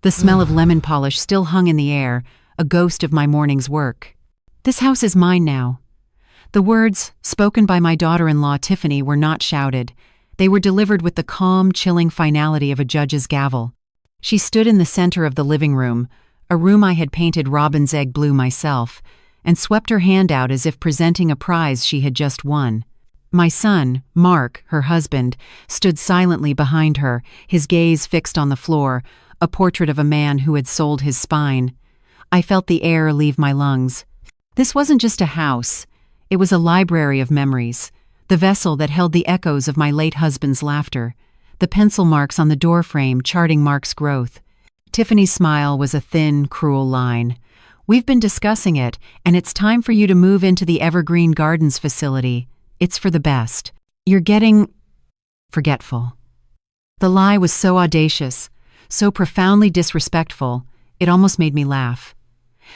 The smell of lemon polish still hung in the air, a ghost of my morning's work. "This house is mine now." The words, spoken by my daughter-in-law Tiffany, were not shouted. They were delivered with the calm, chilling finality of a judge's gavel. She stood in the center of the living room, a room I had painted robin's egg blue myself, and swept her hand out as if presenting a prize she had just won. My son, Mark, her husband, stood silently behind her, his gaze fixed on the floor, a portrait of a man who had sold his spine. I felt the air leave my lungs. This wasn't just a house. It was a library of memories, the vessel that held the echoes of my late husband's laughter, the pencil marks on the doorframe charting Mark's growth. Tiffany's smile was a thin, cruel line. "We've been discussing it, and it's time for you to move into the Evergreen Gardens facility. It's for the best. You're getting forgetful." The lie was so audacious, so profoundly disrespectful, it almost made me laugh.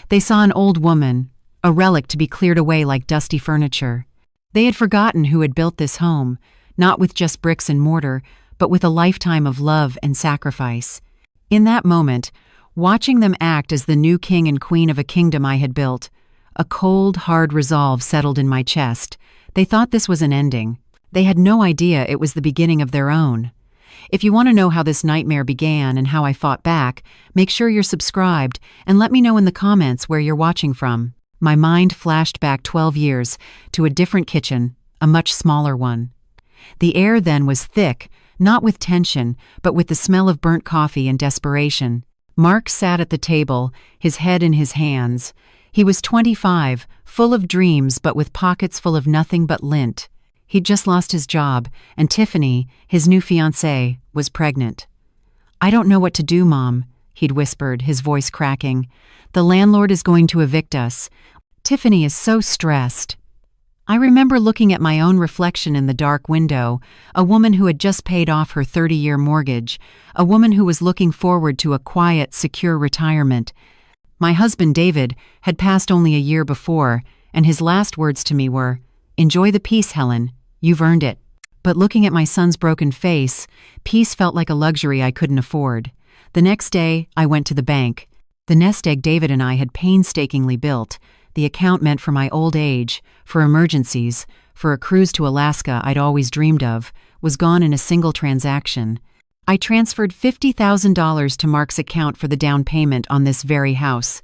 They saw an old woman, a relic to be cleared away like dusty furniture. They had forgotten who had built this home, not with just bricks and mortar, but with a lifetime of love and sacrifice. In that moment, watching them act as the new king and queen of a kingdom I had built, a cold, hard resolve settled in my chest. They thought this was an ending. They had no idea it was the beginning of their own. If you want to know how this nightmare began and how I fought back, make sure you're subscribed and let me know in the comments where you're watching from. My mind flashed back 12 years to a different kitchen, a much smaller one. The air then was thick, not with tension, but with the smell of burnt coffee and desperation. Mark sat at the table, his head in his hands. He was 25, full of dreams but with pockets full of nothing but lint. He'd just lost his job, and Tiffany, his new fiancée, was pregnant. "I don't know what to do, Mom," he'd whispered, his voice cracking. "The landlord is going to evict us. Tiffany is so stressed." I remember looking at my own reflection in the dark window, a woman who had just paid off her 30-year mortgage, a woman who was looking forward to a quiet, secure retirement. My husband, David, had passed only a year before, and his last words to me were, "Enjoy the peace, Helen. You've earned it." But looking at my son's broken face, peace felt like a luxury I couldn't afford. The next day, I went to the bank. The nest egg David and I had painstakingly built, the account meant for my old age, for emergencies, for a cruise to Alaska I'd always dreamed of, was gone in a single transaction. I transferred $50,000 to Mark's account for the down payment on this very house.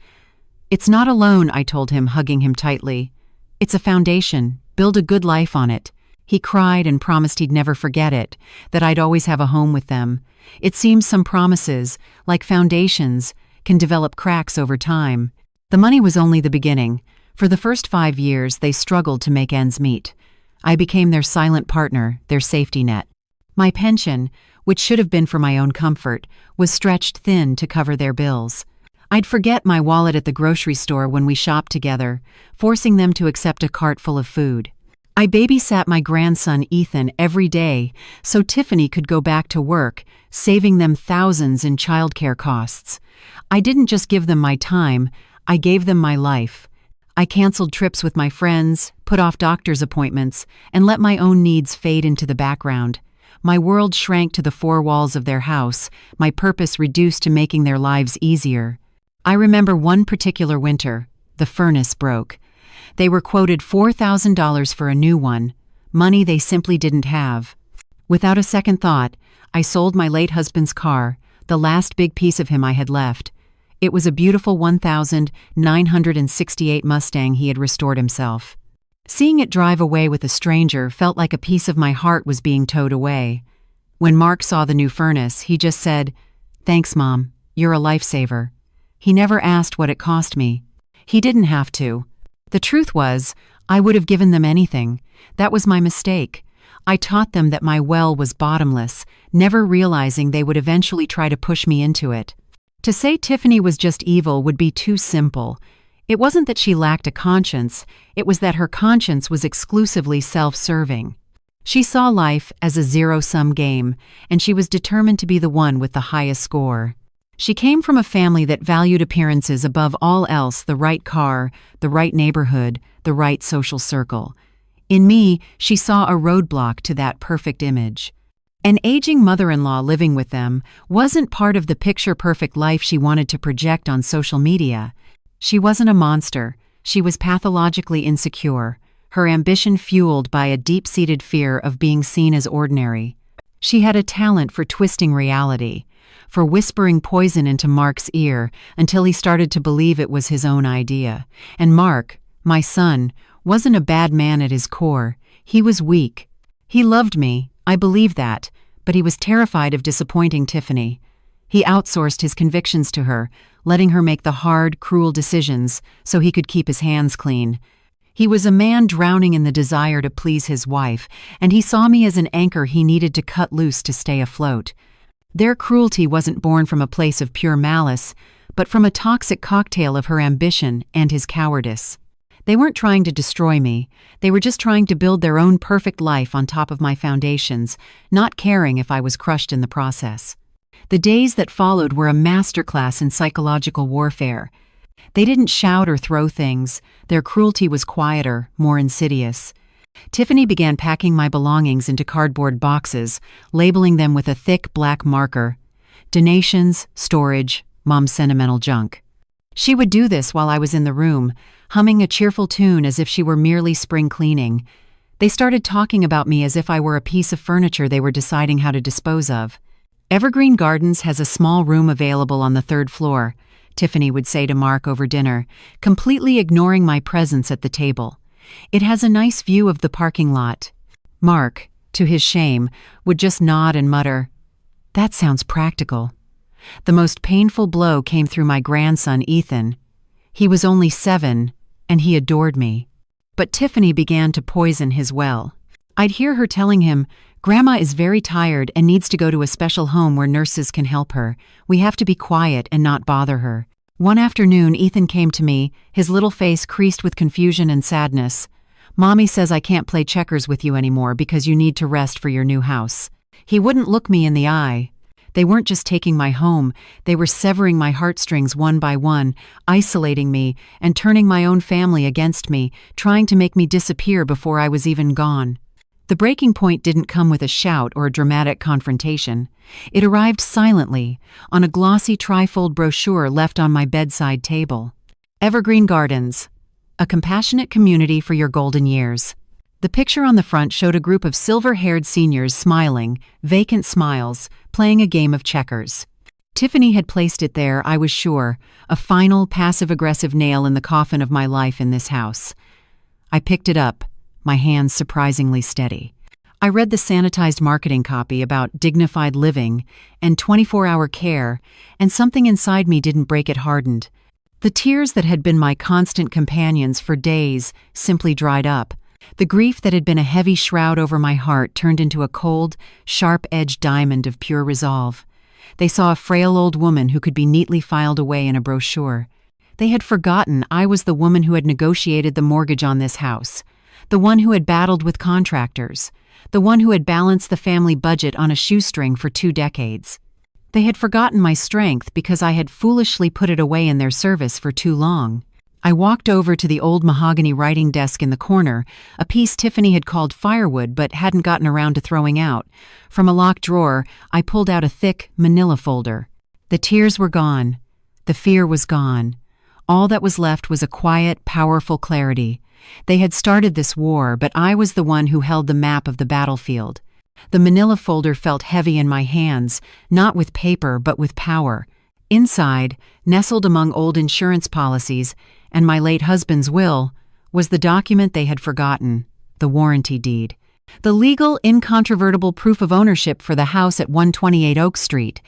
"It's not a loan," I told him, hugging him tightly. "It's a foundation. Build a good life on it." He cried and promised he'd never forget it, that I'd always have a home with them. It seems some promises, like foundations, can develop cracks over time. The money was only the beginning. For the first 5 years, they struggled to make ends meet. I became their silent partner, their safety net. My pension, which should have been for my own comfort, was stretched thin to cover their bills. I'd forget my wallet at the grocery store when we shopped together, forcing them to accept a cart full of food. I babysat my grandson Ethan every day so Tiffany could go back to work, saving them thousands in childcare costs. I didn't just give them my time, I gave them my life. I canceled trips with my friends, put off doctor's appointments, and let my own needs fade into the background. My world shrank to the four walls of their house, my purpose reduced to making their lives easier. I remember one particular winter, the furnace broke. They were quoted $4,000 for a new one, money they simply didn't have. Without a second thought, I sold my late husband's car, the last big piece of him I had left. It was a beautiful 1968 Mustang he had restored himself. Seeing it drive away with a stranger felt like a piece of my heart was being towed away. When Mark saw the new furnace, he just said, "Thanks, Mom, you're a lifesaver." He never asked what it cost me. He didn't have to. The truth was, I would have given them anything. That was my mistake. I taught them that my well was bottomless, never realizing they would eventually try to push me into it. To say Tiffany was just evil would be too simple. It wasn't that she lacked a conscience, it was that her conscience was exclusively self-serving. She saw life as a zero-sum game, and she was determined to be the one with the highest score. She came from a family that valued appearances above all else, the right car, the right neighborhood, the right social circle. In me, she saw a roadblock to that perfect image. An aging mother-in-law living with them wasn't part of the picture-perfect life she wanted to project on social media. She wasn't a monster. She was pathologically insecure, her ambition fueled by a deep-seated fear of being seen as ordinary. She had a talent for twisting reality, for whispering poison into Mark's ear until he started to believe it was his own idea. And Mark, my son, wasn't a bad man at his core. He was weak. He loved me, I believe that, but he was terrified of disappointing Tiffany. He outsourced his convictions to her, letting her make the hard, cruel decisions so he could keep his hands clean. He was a man drowning in the desire to please his wife, and he saw me as an anchor he needed to cut loose to stay afloat. Their cruelty wasn't born from a place of pure malice, but from a toxic cocktail of her ambition and his cowardice. They weren't trying to destroy me. They were just trying to build their own perfect life on top of my foundations, not caring if I was crushed in the process. The days that followed were a masterclass in psychological warfare. They didn't shout or throw things. Their cruelty was quieter, more insidious. Tiffany began packing my belongings into cardboard boxes, labeling them with a thick black marker. Donations, storage, mom's sentimental junk. She would do this while I was in the room, humming a cheerful tune as if she were merely spring cleaning. They started talking about me as if I were a piece of furniture they were deciding how to dispose of. Evergreen Gardens has a small room available on the 3rd floor, Tiffany would say to Mark over dinner, completely ignoring my presence at the table. It has a nice view of the parking lot. Mark, to his shame, would just nod and mutter, "That sounds practical." The most painful blow came through my grandson, Ethan. He was only 7, and he adored me. But Tiffany began to poison his well. I'd hear her telling him, "Grandma is very tired and needs to go to a special home where nurses can help her. We have to be quiet and not bother her." One afternoon, Ethan came to me, his little face creased with confusion and sadness. "Mommy says I can't play checkers with you anymore because you need to rest for your new house." He wouldn't look me in the eye. They weren't just taking my home, they were severing my heartstrings one by one, isolating me and turning my own family against me, trying to make me disappear before I was even gone. The breaking point didn't come with a shout or a dramatic confrontation. It arrived silently, on a glossy trifold brochure left on my bedside table. Evergreen Gardens, a compassionate community for your golden years. The picture on the front showed a group of silver-haired seniors smiling, vacant smiles, playing a game of checkers. Tiffany had placed it there, I was sure, a final passive-aggressive nail in the coffin of my life in this house. I picked it up, my hands surprisingly steady. I read the sanitized marketing copy about dignified living and 24-hour care, and something inside me didn't break, it hardened. The tears that had been my constant companions for days simply dried up. The grief that had been a heavy shroud over my heart turned into a cold, sharp-edged diamond of pure resolve. They saw a frail old woman who could be neatly filed away in a brochure. They had forgotten I was the woman who had negotiated the mortgage on this house, the one who had battled with contractors, the one who had balanced the family budget on a shoestring for 2 decades. They had forgotten my strength because I had foolishly put it away in their service for too long. I walked over to the old mahogany writing desk in the corner, a piece Tiffany had called firewood but hadn't gotten around to throwing out. From a locked drawer, I pulled out a thick, manila folder. The tears were gone. The fear was gone. All that was left was a quiet, powerful clarity. They had started this war, but I was the one who held the map of the battlefield. The manila folder felt heavy in my hands, not with paper but with power. Inside, nestled among old insurance policies and my late husband's will, was the document they had forgotten, the warranty deed. The legal, incontrovertible proof of ownership for the house at 128 Oak Street.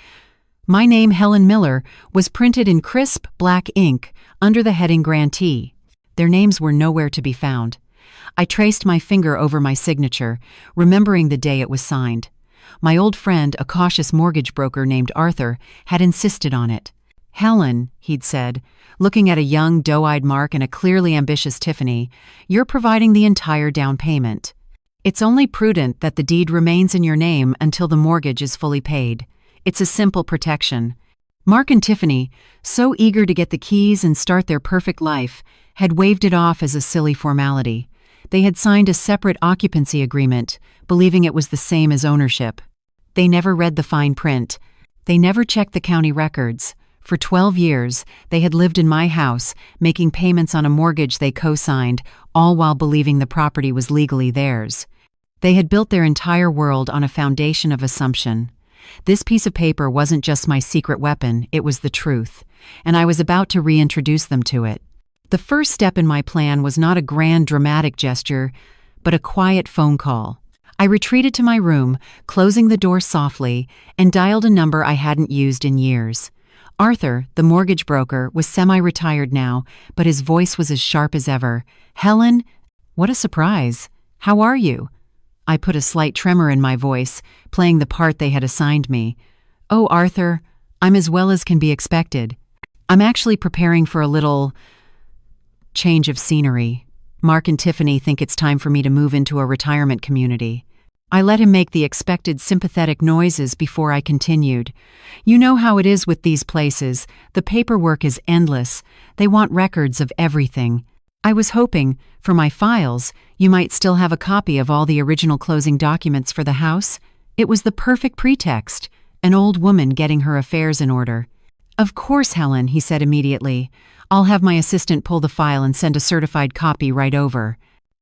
My name, Helen Miller, was printed in crisp black ink under the heading Grantee. Their names were nowhere to be found. I traced my finger over my signature, remembering the day it was signed. My old friend, a cautious mortgage broker named Arthur, had insisted on it. "Helen," he'd said, looking at a young, doe-eyed Mark and a clearly ambitious Tiffany, "you're providing the entire down payment. It's only prudent that the deed remains in your name until the mortgage is fully paid. It's a simple protection." Mark and Tiffany, so eager to get the keys and start their perfect life, had waved it off as a silly formality. They had signed a separate occupancy agreement, believing it was the same as ownership. They never read the fine print. They never checked the county records. For 12 years, they had lived in my house, making payments on a mortgage they co-signed, all while believing the property was legally theirs. They had built their entire world on a foundation of assumption. This piece of paper wasn't just my secret weapon, it was the truth, and I was about to reintroduce them to it. The first step in my plan was not a grand dramatic gesture, but a quiet phone call. I retreated to my room, closing the door softly, and dialed a number I hadn't used in years. Arthur, the mortgage broker, was semi-retired now, but his voice was as sharp as ever. "Helen, what a surprise. How are you?" I put a slight tremor in my voice, playing the part they had assigned me. "Oh, Arthur, I'm as well as can be expected. I'm actually preparing for a little change of scenery. Mark and Tiffany think it's time for me to move into a retirement community." I let him make the expected sympathetic noises before I continued. "You know how it is with these places. The paperwork is endless. They want records of everything. I was hoping, for my files, you might still have a copy of all the original closing documents for the house. It was the perfect pretext, an old woman getting her affairs in order." "Of course, Helen," he said immediately. "I'll have my assistant pull the file and send a certified copy right over."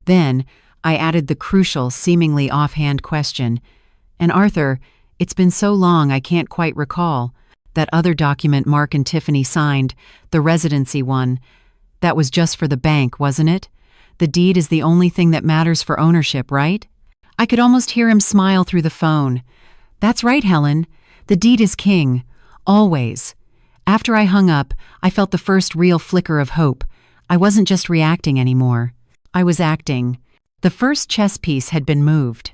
Then, I added the crucial, seemingly offhand question. "And Arthur, it's been so long I can't quite recall. That other document Mark and Tiffany signed, the residency one, that was just for the bank, wasn't it? The deed is the only thing that matters for ownership, right?" I could almost hear him smile through the phone. "That's right, Helen. The deed is king. Always." After I hung up, I felt the first real flicker of hope. I wasn't just reacting anymore. I was acting. The first chess piece had been moved.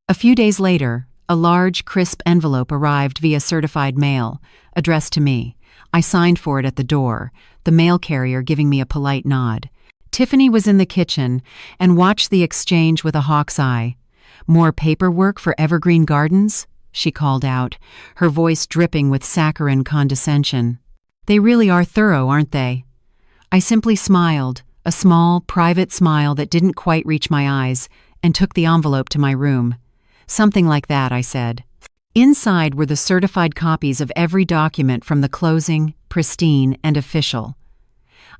A few days later, a large, crisp envelope arrived via certified mail, addressed to me. I signed for it at the door, the mail carrier giving me a polite nod. Tiffany was in the kitchen and watched the exchange with a hawk's eye. "More paperwork for Evergreen Gardens?" she called out, her voice dripping with saccharine condescension. "They really are thorough, aren't they?" I simply smiled, a small, private smile that didn't quite reach my eyes, and took the envelope to my room. "Something like that," I said. Inside were the certified copies of every document from the closing, pristine and official.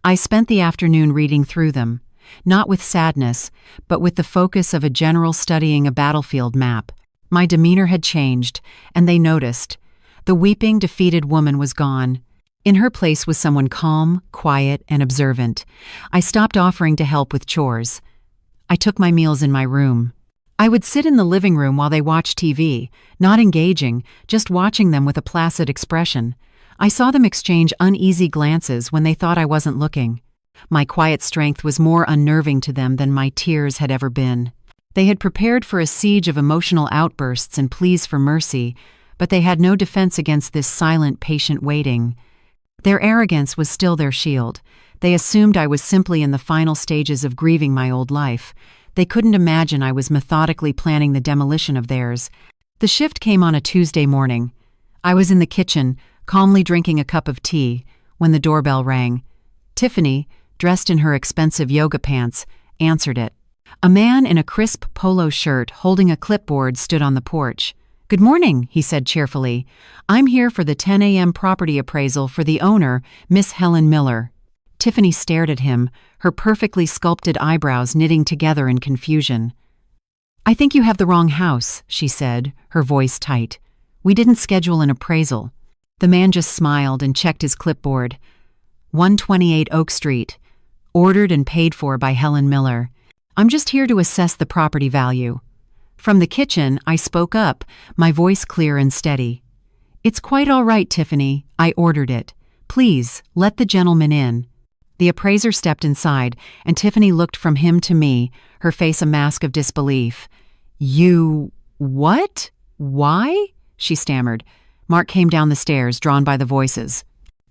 I spent the afternoon reading through them, not with sadness, but with the focus of a general studying a battlefield map. My demeanor had changed, and they noticed. The weeping, defeated woman was gone. In her place was someone calm, quiet, and observant. I stopped offering to help with chores. I took my meals in my room. I would sit in the living room while they watched TV, not engaging, just watching them with a placid expression. I saw them exchange uneasy glances when they thought I wasn't looking. My quiet strength was more unnerving to them than my tears had ever been. They had prepared for a siege of emotional outbursts and pleas for mercy, but they had no defense against this silent, patient waiting. Their arrogance was still their shield. They assumed I was simply in the final stages of grieving my old life. They couldn't imagine I was methodically planning the demolition of theirs. The shift came on a Tuesday morning. I was in the kitchen, calmly drinking a cup of tea, when the doorbell rang. Tiffany, dressed in her expensive yoga pants, answered it. A man in a crisp polo shirt holding a clipboard stood on the porch. "Good morning," he said cheerfully. "I'm here for the 10 a.m. property appraisal for the owner, Miss Helen Miller." Tiffany stared at him, her perfectly sculpted eyebrows knitting together in confusion. "I think you have the wrong house," she said, her voice tight. "We didn't schedule an appraisal." The man just smiled and checked his clipboard. 128 Oak Street. Ordered and paid for by Helen Miller. "I'm just here to assess the property value." From the kitchen, I spoke up, my voice clear and steady. "It's quite all right, Tiffany. I ordered it. Please, let the gentleman in." The appraiser stepped inside, and Tiffany looked from him to me, her face a mask of disbelief. "You... what? Why?" she stammered. Mark came down the stairs, drawn by the voices.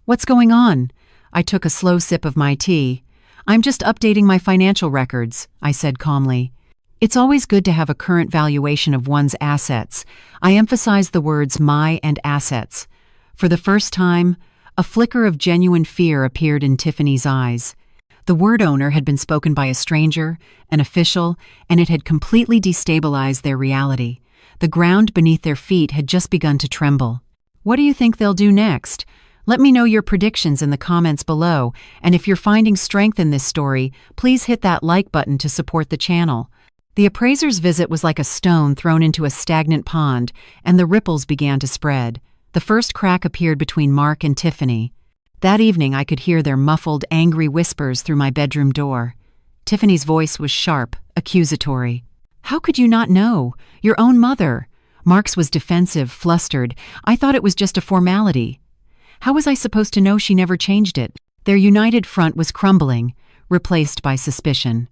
"What's going on?" I took a slow sip of my tea. "I'm just updating my financial records," I said calmly. It's always good to have a current valuation of one's assets. I emphasized the words "my" and "assets." For the first time, a flicker of genuine fear appeared in Tiffany's eyes. The word owner had been spoken by a stranger, an official, and it had completely destabilized their reality. The ground beneath their feet had just begun to tremble. What do you think they'll do next? Let me know your predictions in the comments below, and if you're finding strength in this story, please hit that like button to support the channel. The appraiser's visit was like a stone thrown into a stagnant pond, and the ripples began to spread. The first crack appeared between Mark and Tiffany. That evening I could hear their muffled, angry whispers through my bedroom door. Tiffany's voice was sharp, accusatory. "How could you not know? Your own mother." Mark's was defensive, flustered. "I thought it was just a formality." How was I supposed to know she never changed it? Their united front was crumbling, replaced by suspicion.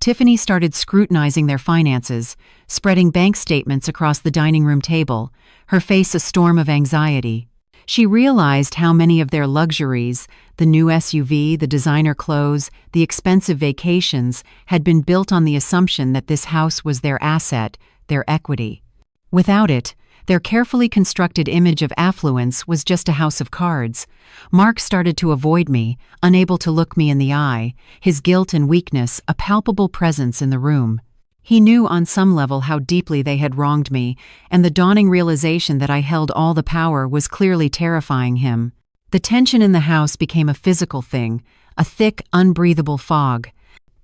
Tiffany started scrutinizing their finances, spreading bank statements across the dining room table, her face a storm of anxiety. She realized how many of their luxuries, the new SUV, the designer clothes, the expensive vacations, had been built on the assumption that this house was their asset, their equity. Without it, their carefully constructed image of affluence was just a house of cards. Mark started to avoid me, unable to look me in the eye, his guilt and weakness a palpable presence in the room. He knew on some level how deeply they had wronged me, and the dawning realization that I held all the power was clearly terrifying him. The tension in the house became a physical thing, a thick, unbreathable fog.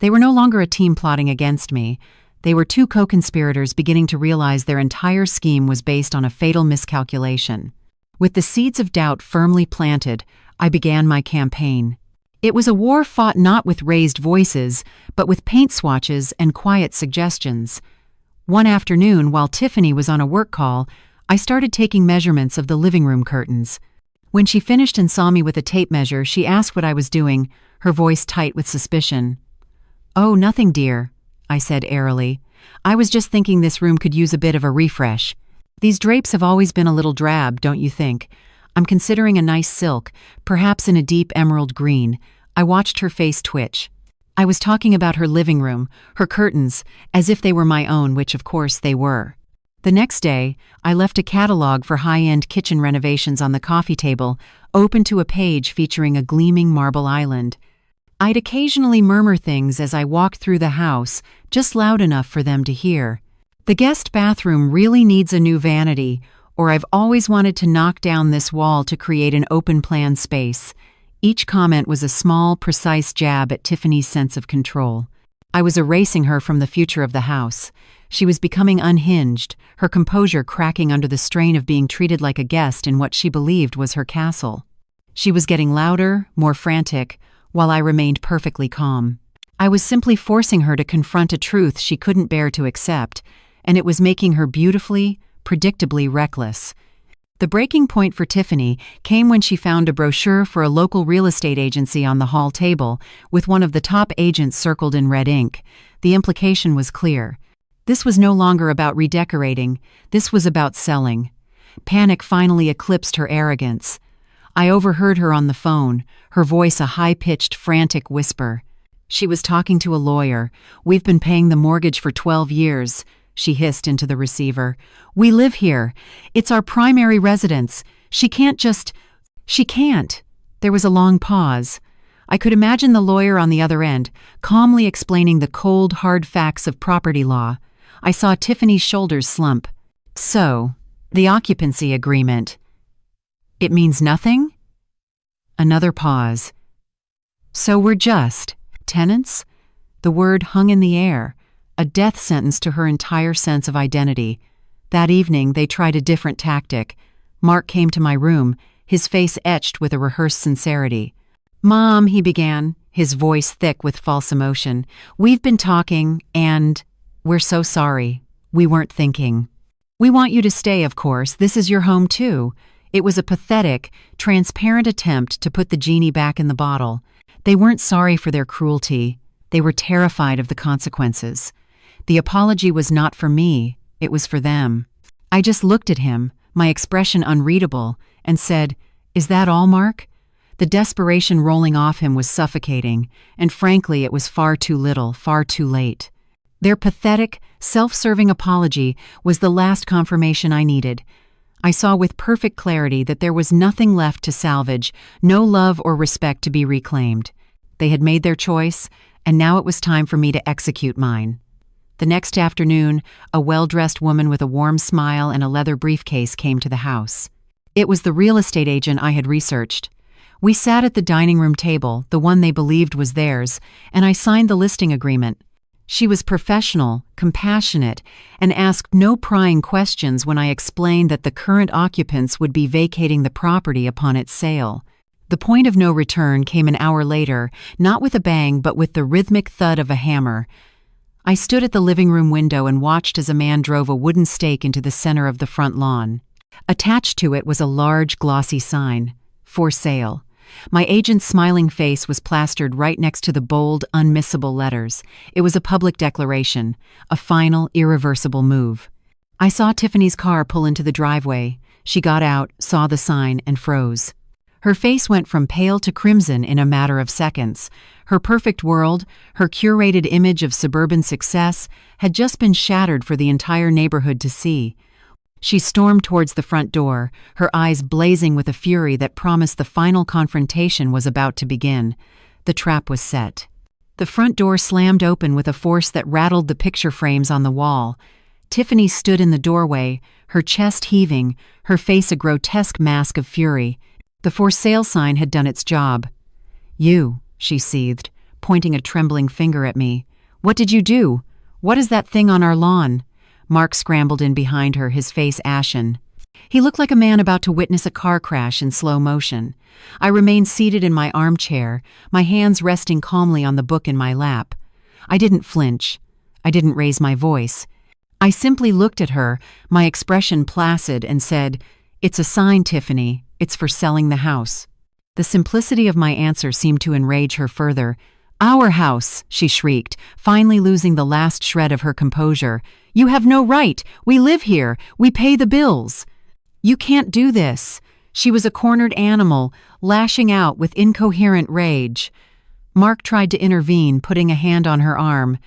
They were no longer a team plotting against me. They were two co-conspirators beginning to realize their entire scheme was based on a fatal miscalculation. With the seeds of doubt firmly planted, I began my campaign. It was a war fought not with raised voices, but with paint swatches and quiet suggestions. One afternoon, while Tiffany was on a work call, I started taking measurements of the living room curtains. When she finished and saw me with a tape measure, she asked what I was doing, her voice tight with suspicion. "Oh, nothing, dear," I said airily. "I was just thinking this room could use a bit of a refresh. These drapes have always been a little drab, don't you think? I'm considering a nice silk, perhaps in a deep emerald green." I watched her face twitch. I was talking about her living room, her curtains, as if they were my own, which of course they were. The next day, I left a catalog for high-end kitchen renovations on the coffee table, open to a page featuring a gleaming marble island. I'd occasionally murmur things as I walked through the house, just loud enough for them to hear. "The guest bathroom really needs a new vanity," or "I've always wanted to knock down this wall to create an open-plan space." Each comment was a small, precise jab at Tiffany's sense of control. I was erasing her from the future of the house. She was becoming unhinged, her composure cracking under the strain of being treated like a guest in what she believed was her castle. She was getting louder, more frantic, while I remained perfectly calm. I was simply forcing her to confront a truth she couldn't bear to accept, and it was making her beautifully, predictably reckless. The breaking point for Tiffany came when she found a brochure for a local real estate agency on the hall table, with one of the top agents circled in red ink. The implication was clear. This was no longer about redecorating, this was about selling. Panic finally eclipsed her arrogance. I overheard her on the phone, her voice a high-pitched, frantic whisper. She was talking to a lawyer. "We've been paying the mortgage for 12 years. She hissed into the receiver. "We live here. It's our primary residence. She can't." There was a long pause. I could imagine the lawyer on the other end, calmly explaining the cold, hard facts of property law. I saw Tiffany's shoulders slump. "So, the occupancy agreement. It means nothing?" Another pause. "So we're just tenants?" The word hung in the air. A death sentence to her entire sense of identity. That evening, they tried a different tactic. Mark came to my room, his face etched with a rehearsed sincerity. "Mom," he began, his voice thick with false emotion, "we've been talking, and we're so sorry. We weren't thinking. We want you to stay, of course. This is your home, too." It was a pathetic, transparent attempt to put the genie back in the bottle. They weren't sorry for their cruelty. They were terrified of the consequences. The apology was not for me, it was for them. I just looked at him, my expression unreadable, and said, "Is that all, Mark?" The desperation rolling off him was suffocating, and frankly it was far too little, far too late. Their pathetic, self-serving apology was the last confirmation I needed. I saw with perfect clarity that there was nothing left to salvage, no love or respect to be reclaimed. They had made their choice, and now it was time for me to execute mine. The next afternoon, a well-dressed woman with a warm smile and a leather briefcase came to the house. It was the real estate agent I had researched. We sat at the dining room table, the one they believed was theirs, and I signed the listing agreement. She was professional, compassionate, and asked no prying questions when I explained that the current occupants would be vacating the property upon its sale. The point of no return came an hour later, not with a bang but with the rhythmic thud of a hammer. I stood at the living room window and watched as a man drove a wooden stake into the center of the front lawn. Attached to it was a large, glossy sign, "For sale." My agent's smiling face was plastered right next to the bold, unmissable letters. It was a public declaration, a final, irreversible move. I saw Tiffany's car pull into the driveway. She got out, saw the sign, and froze. Her face went from pale to crimson in a matter of seconds. Her perfect world, her curated image of suburban success, had just been shattered for the entire neighborhood to see. She stormed towards the front door, her eyes blazing with a fury that promised the final confrontation was about to begin. The trap was set. The front door slammed open with a force that rattled the picture frames on the wall. Tiffany stood in the doorway, her chest heaving, her face a grotesque mask of fury. The for sale sign had done its job. "You," she seethed, pointing a trembling finger at me. "What did you do? What is that thing on our lawn?" Mark scrambled in behind her, his face ashen. He looked like a man about to witness a car crash in slow motion. I remained seated in my armchair, my hands resting calmly on the book in my lap. I didn't flinch. I didn't raise my voice. I simply looked at her, my expression placid, and said, "It's a sign, Tiffany. It's for selling the house." The simplicity of my answer seemed to enrage her further. "Our house," she shrieked, finally losing the last shred of her composure. "You have no right. We live here. We pay the bills." "You can't do this." She was a cornered animal, lashing out with incoherent rage. Mark tried to intervene, putting a hand on her arm.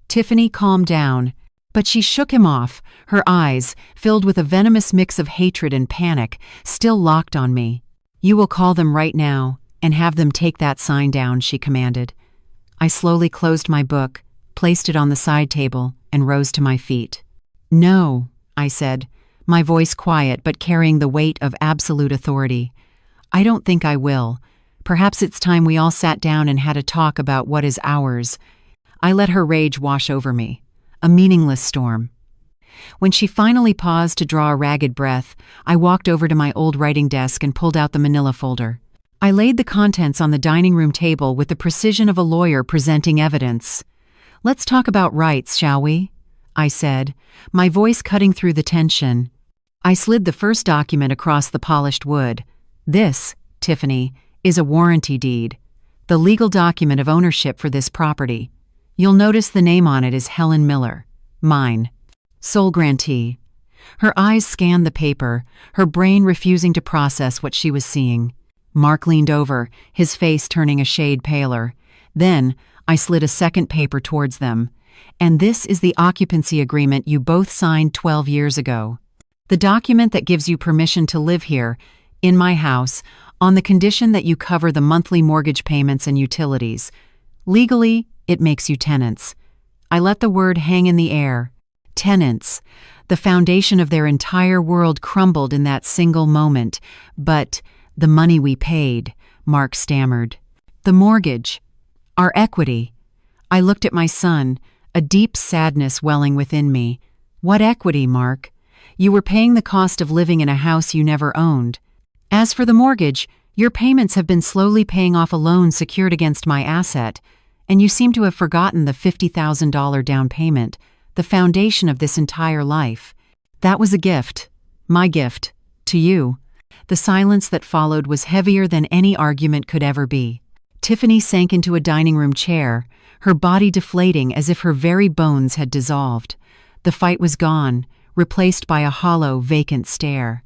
"Tiffany, calm down." But she shook him off, her eyes, filled with a venomous mix of hatred and panic, still locked on me. "You will call them right now and have them take that sign down," she commanded. I slowly closed my book, placed it on the side table, and rose to my feet. "No," I said, my voice quiet but carrying the weight of absolute authority. "I don't think I will. Perhaps it's time we all sat down and had a talk about what is ours." I let her rage wash over me. A meaningless storm. When she finally paused to draw a ragged breath, I walked over to my old writing desk and pulled out the manila folder. I laid the contents on the dining room table with the precision of a lawyer presenting evidence. "Let's talk about rights, shall we?" I said, my voice cutting through the tension. I slid the first document across the polished wood. "This, Tiffany, is a warranty deed, the legal document of ownership for this property. You'll notice the name on it is Helen Miller, mine, sole grantee." Her eyes scanned the paper, her brain refusing to process what she was seeing. Mark leaned over, his face turning a shade paler. Then I slid a second paper towards them. "And this is the occupancy agreement you both signed 12 years ago. The document that gives you permission to live here, in my house, on the condition that you cover the monthly mortgage payments and utilities. Legally, it makes you tenants." I let the word hang in the air. Tenants. The foundation of their entire world crumbled in that single moment. "But the money we paid," Mark stammered. "The mortgage. Our equity." I looked at my son, a deep sadness welling within me. "What equity, Mark? You were paying the cost of living in a house you never owned. As for the mortgage, your payments have been slowly paying off a loan secured against my asset. And you seem to have forgotten the $50,000 down payment, the foundation of this entire life. That was a gift, my gift, to you." The silence that followed was heavier than any argument could ever be. Tiffany sank into a dining room chair, her body deflating as if her very bones had dissolved. The fight was gone, replaced by a hollow, vacant stare.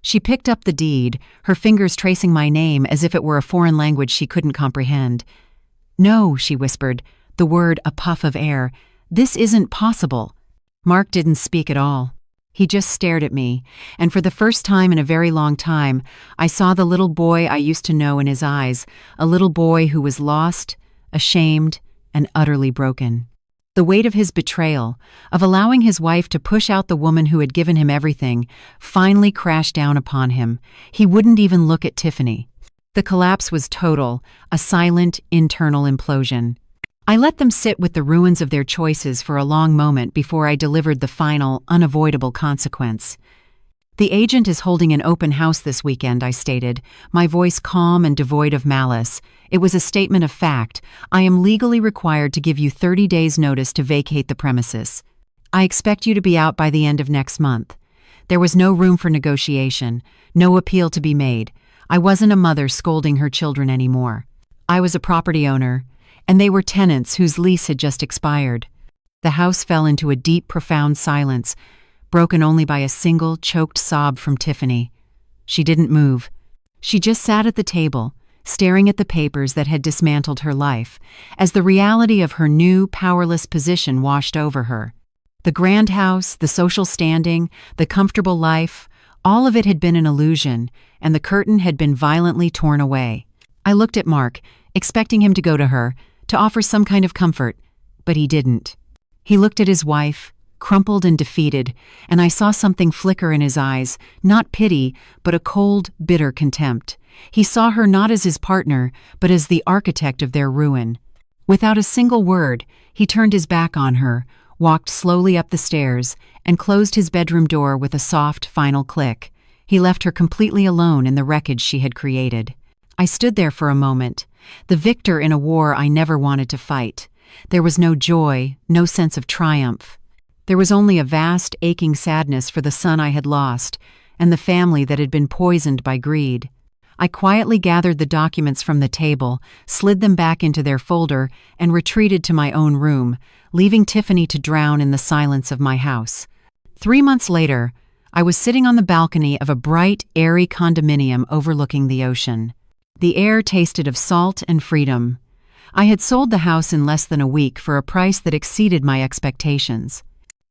She picked up the deed, her fingers tracing my name as if it were a foreign language she couldn't comprehend. "No," she whispered, the word a puff of air. "This isn't possible." Mark didn't speak at all. He just stared at me, and for the first time in a very long time, I saw the little boy I used to know in his eyes, a little boy who was lost, ashamed, and utterly broken. The weight of his betrayal, of allowing his wife to push out the woman who had given him everything, finally crashed down upon him. He wouldn't even look at Tiffany. The collapse was total, a silent, internal implosion. I let them sit with the ruins of their choices for a long moment before I delivered the final, unavoidable consequence. "The agent is holding an open house this weekend," I stated, my voice calm and devoid of malice. It was a statement of fact. I am legally required to give you 30 days' notice to vacate the premises. I expect you to be out by the end of next month. There was no room for negotiation, no appeal to be made. I wasn't a mother scolding her children anymore. I was a property owner, and they were tenants whose lease had just expired. The house fell into a deep, profound silence, broken only by a single, choked sob from Tiffany. She didn't move. She just sat at the table, staring at the papers that had dismantled her life, as the reality of her new, powerless position washed over her. The grand house, the social standing, the comfortable life, all of it had been an illusion, and the curtain had been violently torn away. I looked at Mark, expecting him to go to her, to offer some kind of comfort, but he didn't. He looked at his wife, crumpled and defeated, and I saw something flicker in his eyes, not pity, but a cold, bitter contempt. He saw her not as his partner, but as the architect of their ruin. Without a single word, he turned his back on her, walked slowly up the stairs, and closed his bedroom door with a soft, final click. He left her completely alone in the wreckage she had created. I stood there for a moment, the victor in a war I never wanted to fight. There was no joy, no sense of triumph. There was only a vast, aching sadness for the son I had lost, and the family that had been poisoned by greed. I quietly gathered the documents from the table, slid them back into their folder, and retreated to my own room, leaving Tiffany to drown in the silence of my house. 3 months later, I was sitting on the balcony of a bright, airy condominium overlooking the ocean. The air tasted of salt and freedom. I had sold the house in less than a week for a price that exceeded my expectations.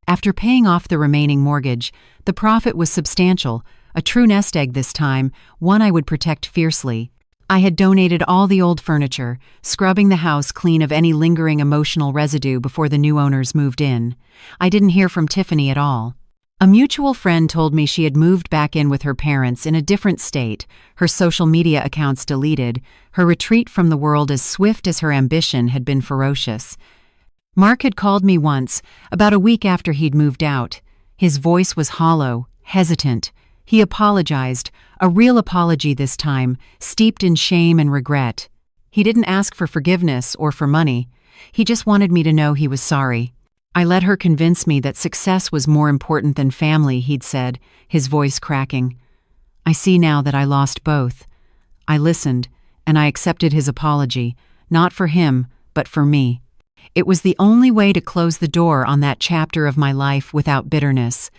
After paying off the remaining mortgage, the profit was substantial, a true nest egg this time, one I would protect fiercely. I had donated all the old furniture, scrubbing the house clean of any lingering emotional residue before the new owners moved in. I didn't hear from Tiffany at all. A mutual friend told me she had moved back in with her parents in a different state, her social media accounts deleted, her retreat from the world as swift as her ambition had been ferocious. Mark had called me once, about a week after he'd moved out. His voice was hollow, hesitant. He apologized, a real apology this time, steeped in shame and regret. He didn't ask for forgiveness or for money. He just wanted me to know he was sorry. I let her convince me that success was more important than family, he'd said, his voice cracking. I see now that I lost both. I listened, and I accepted his apology, not for him, but for me. It was the only way to close the door on that chapter of my life without bitterness.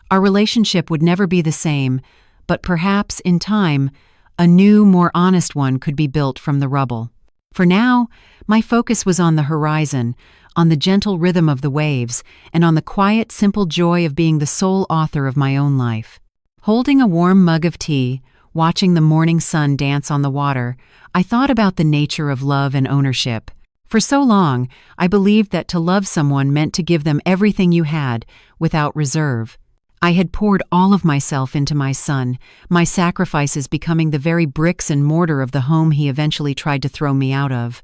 Our relationship would never be the same, but perhaps, in time, a new, more honest one could be built from the rubble. For now, my focus was on the horizon, on the gentle rhythm of the waves, and on the quiet, simple joy of being the sole author of my own life. Holding a warm mug of tea, watching the morning sun dance on the water, I thought about the nature of love and ownership. For so long, I believed that to love someone meant to give them everything you had, without reserve. I had poured all of myself into my son, my sacrifices becoming the very bricks and mortar of the home he eventually tried to throw me out of.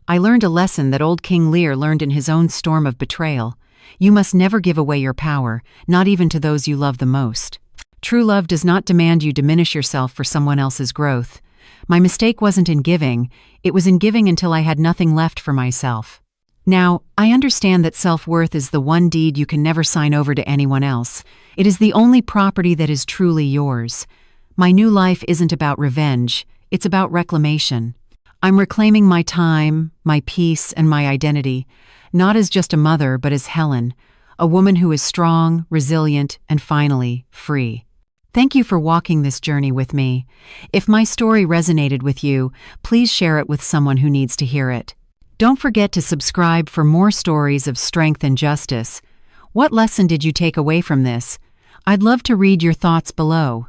I learned a lesson that old King Lear learned in his own storm of betrayal. You must never give away your power, not even to those you love the most. True love does not demand you diminish yourself for someone else's growth. My mistake wasn't in giving, it was in giving until I had nothing left for myself. Now, I understand that self-worth is the one deed you can never sign over to anyone else. It is the only property that is truly yours. My new life isn't about revenge, it's about reclamation. I'm reclaiming my time, my peace, and my identity, not as just a mother, but as Helen, a woman who is strong, resilient, and finally, free. Thank you for walking this journey with me. If my story resonated with you, please share it with someone who needs to hear it. Don't forget to subscribe for more stories of strength and justice. What lesson did you take away from this? I'd love to read your thoughts below.